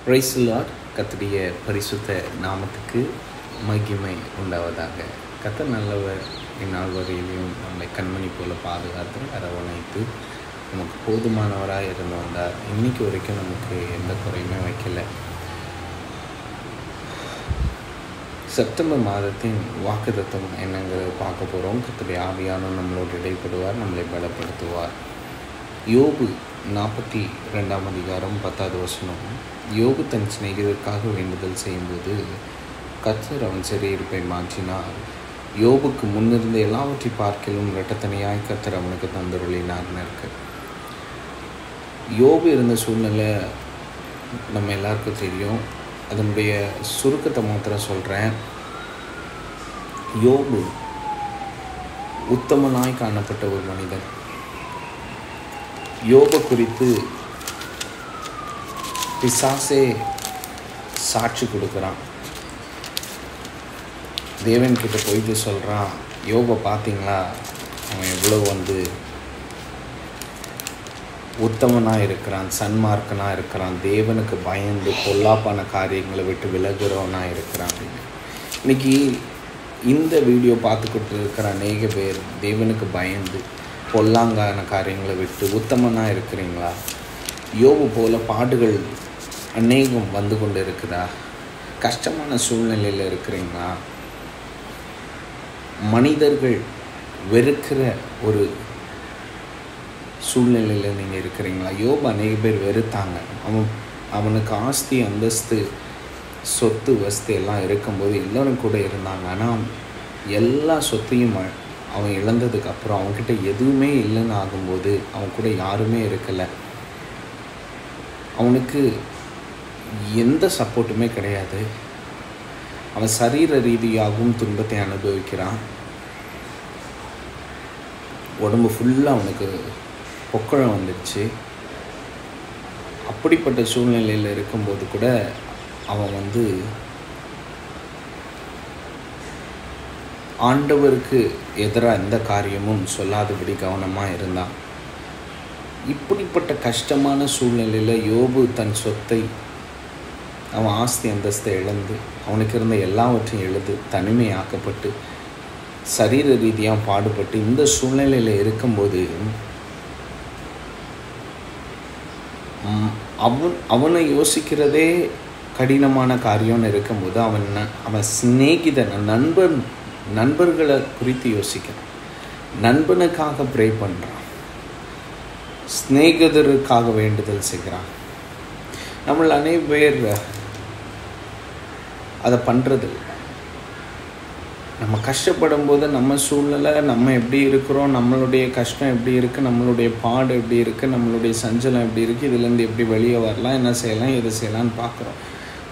Praise the Lord. கர்த்தருடைய பரிசுத்த நாமத்துக்கு மகிமை உண்டாவதாக. கர்த்தர் நல்லவர். இந்நாள் வரையிலையும் நம்மை கண்மணி போல பாதுகாத்து அரவணைத்து நமக்கு போதுமானவராக இருந்து வந்தார். இன்றைக்கி வரைக்கும் நமக்கு எந்த குறையுமே வைக்கல. செப்டம்பர் மாதத்தின் வாக்குத்தத்தம் என்னங்கிறத பார்க்க போகிறோம். கர்த்தருடைய ஆவியானவர் நம்மளோடு இடைப்படுவார், நம்மளை பலப்படுத்துவார். யோபு 42ஆம் அதிகாரம் 10வது வசனம். யோபு தன் சிநேகிதருக்காக வேண்டுதல் செய்யும்போது கர்த்தர் அவன் சிறையிருப்பை மாற்றினார். யோபுக்கு முன்னிருந்த எல்லாவற்றை பார்க்கிலும் இரட்டத்தனையாய் கர்த்தர் அவனுக்கு தந்தருளினார்னு இருக்கு. யோபு இருந்த சூழ்நிலை நம்ம எல்லாருக்கும் தெரியும். அதனுடைய சுருக்கத்தை மாத்திரம் சொல்கிறேன். யோபு உத்தமனாய் காணப்பட்ட ஒரு மனிதன். யோபு குறித்து பிசாசே சாட்சி கொடுக்குறான். தேவன்கிட்ட போயிட்டு சொல்கிறான், யோபை பார்த்தீங்களா, அவன் எவ்வளோ உத்தமனாக இருக்கிறான், சன்மார்க்கனாக இருக்கிறான், தேவனுக்கு பயந்து பொல்லாப்பான காரியங்களை விட்டு விலகுறவனாக இருக்கிறான் அப்படின்னு. இன்றைக்கி இந்த வீடியோ பார்த்துக்கிட்டு இருக்கிற அநேக பேர் தேவனுக்கு பயந்து பொல்லாங்கான காரியங்களை விட்டு உத்தமனாக இருக்கிறீங்களா? யோபு போல பாடுகள் அநேகம் வந்து கொண்டு இருக்குதா? கஷ்டமான சூழ்நிலையில் இருக்கிறீங்களா? மனிதர்கள் வெறுக்கிற ஒரு சூழ்நிலையில் நீங்கள் இருக்கிறீங்களா? யோபு அநேக பேர் வெறுத்தாங்க. அவனுக்கு ஆஸ்தி அந்தஸ்து சொத்து வஸ்து எல்லாம் இருக்கும்போது எல்லோரும் கூட இருந்தாங்க. ஆனால் எல்லா சொத்தையும் அவன் இழந்ததுக்கு அப்புறம் அவன்கிட்ட எதுவுமே இல்லைன்னு ஆகும்போது அவன் கூட யாருமே இருக்கலை. அவனுக்கு எந்த சப்போர்ட்டுமே கிடையாது. அவன் சரீர ரீதியாகவும் துன்பத்தை அனுபவிக்கிறான். உடம்பு ஃபுல்லாக அவனுக்கு பொக்கழம் வந்துடுச்சு. அப்படிப்பட்ட சூழ்நிலையில் இருக்கும்போது கூட அவன் ஆண்டவருக்கு எதிராக எந்த காரியமும் சொல்லாதபடி கவனமாக இருந்தான். இப்படிப்பட்ட கஷ்டமான சூழ்நிலையில் யோபு தன் சொத்தை, அவன் ஆஸ்தி அந்தஸ்தை இழந்து, அவனுக்கு இருந்த எல்லாவற்றையும் இழந்து தனிமையாக்கப்பட்டு சரீர ரீதியாக பாடுபட்டு இந்த சூழ்நிலையில் இருக்கும்போது அவனை யோசிக்கிறதே கடினமான காரியம்னு இருக்கும்போது அவன் சிநேகிதன் நண்பர்களை குறித்து யோசிக்கிறான். நண்பனுக்காக ப்ரே பண்ணுறான். சிநேகிதருக்காக வேண்டுதல் செய்கிறான். நம்மள அநேக பேர் அதை பண்ணுறது. நம்ம கஷ்டப்படும் போது நம்ம சூழ்நிலை, நம்ம எப்படி இருக்கிறோம், நம்மளுடைய கஷ்டம் எப்படி இருக்குது, நம்மளுடைய பாடு எப்படி இருக்குது, நம்மளுடைய சஞ்சலம் எப்படி இருக்குது, இதுலேருந்து எப்படி வெளியே வரலாம், என்ன செய்யலாம், எது செய்யலான்னு பார்க்குறோம்.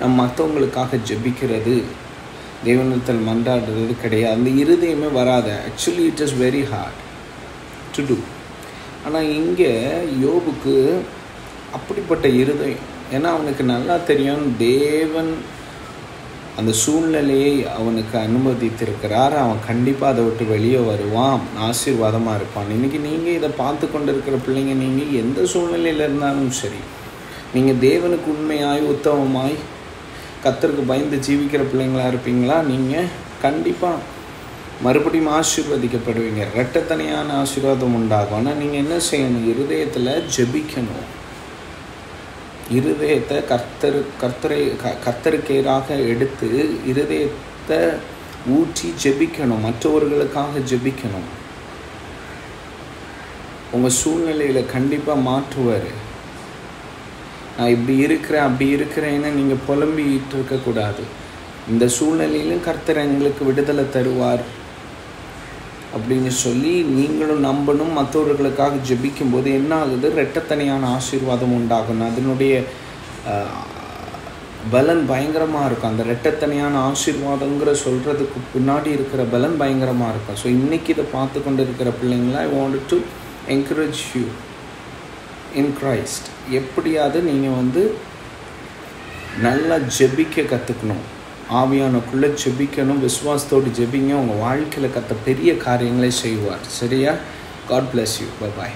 நம்ம மற்றவங்களுக்காக ஜெபிக்கிறது, தேவனிடத்தில் மன்றாடுறது கிடையாது. அந்த இருதயமே வராது. Actually it is very hard to do. ஆனால் இங்கே யோபுக்கு அப்படிப்பட்ட இருதயம். ஏன்னா அவனுக்கு நல்லா தெரியும், தேவன் அந்த சூழ்நிலையை அவனுக்கு அனுமதித்திருக்கிறார். அவன் கண்டிப்பாக அதை விட்டு வெளியே வருவான், ஆசீர்வாதமாக இருப்பான். இன்றைக்கி நீங்கள் இதை பார்த்து கொண்டு இருக்கிற பிள்ளைங்க, நீங்கள் எந்த சூழ்நிலையில் இருந்தாலும் சரி, நீங்கள் தேவனுக்கு உண்மையாய் உத்தமமாய் கர்த்தருக்கு பயந்து ஜீவிக்கிற பிள்ளைங்களாக இருப்பீங்களா? நீங்கள் கண்டிப்பாக மறுபடியும் ஆசீர்வதிக்கப்படுவீங்க. இரட்டத்தனையான ஆசீர்வாதம் உண்டாகும். ஆனால் நீங்கள் என்ன செய்யணும்? இருதயத்தில் ஜெபிக்கணும். இருதயத்தை கர்த்தருக்கேராக எடுத்து இருதயத்தை ஊற்றி ஜெபிக்கணும். மற்றவர்களுக்காக ஜெபிக்கணும். உங்கள் சூழ்நிலையில் கண்டிப்பாக மாற்றுவார். நான் இப்படி இருக்கிறேன் அப்படி இருக்கிறேன்னு நீங்கள் புலம்பிக்கிட்டு இருக்கக்கூடாது. இந்த சூழ்நிலையிலும் கர்த்தர் எங்களுக்கு விடுதலை தருவார் அப்படின்னு சொல்லி நீங்களும் நம்பணும். மற்றவர்களுக்காக ஜெபிக்கும் போது என்ன ஆகுது? இரட்டத்தனையான ஆசீர்வாதம் உண்டாகும். அதனுடைய பலன் பயங்கரமாக இருக்கும். அந்த இரட்டத்தனையான ஆசீர்வாதங்கிற சொல்கிறதுக்கு பின்னாடி இருக்கிற பலன் பயங்கரமாக இருக்கும். ஸோ இன்றைக்கி இதை பார்த்து கொண்டு இருக்கிற பிள்ளைங்களா, I want to encourage you in Christ. எப்படியாவது நீங்கள் நல்லா ஜெபிக்க கற்றுக்கணும். ஆவியானக்குள்ளே ஜெபிக்கணும். விசுவாசத்தோடு ஜெபிங்க. உங்கள் வாழ்க்கையில் கத்த பெரிய காரியங்களை செய்வார். சரியா? God bless you. Bye bye.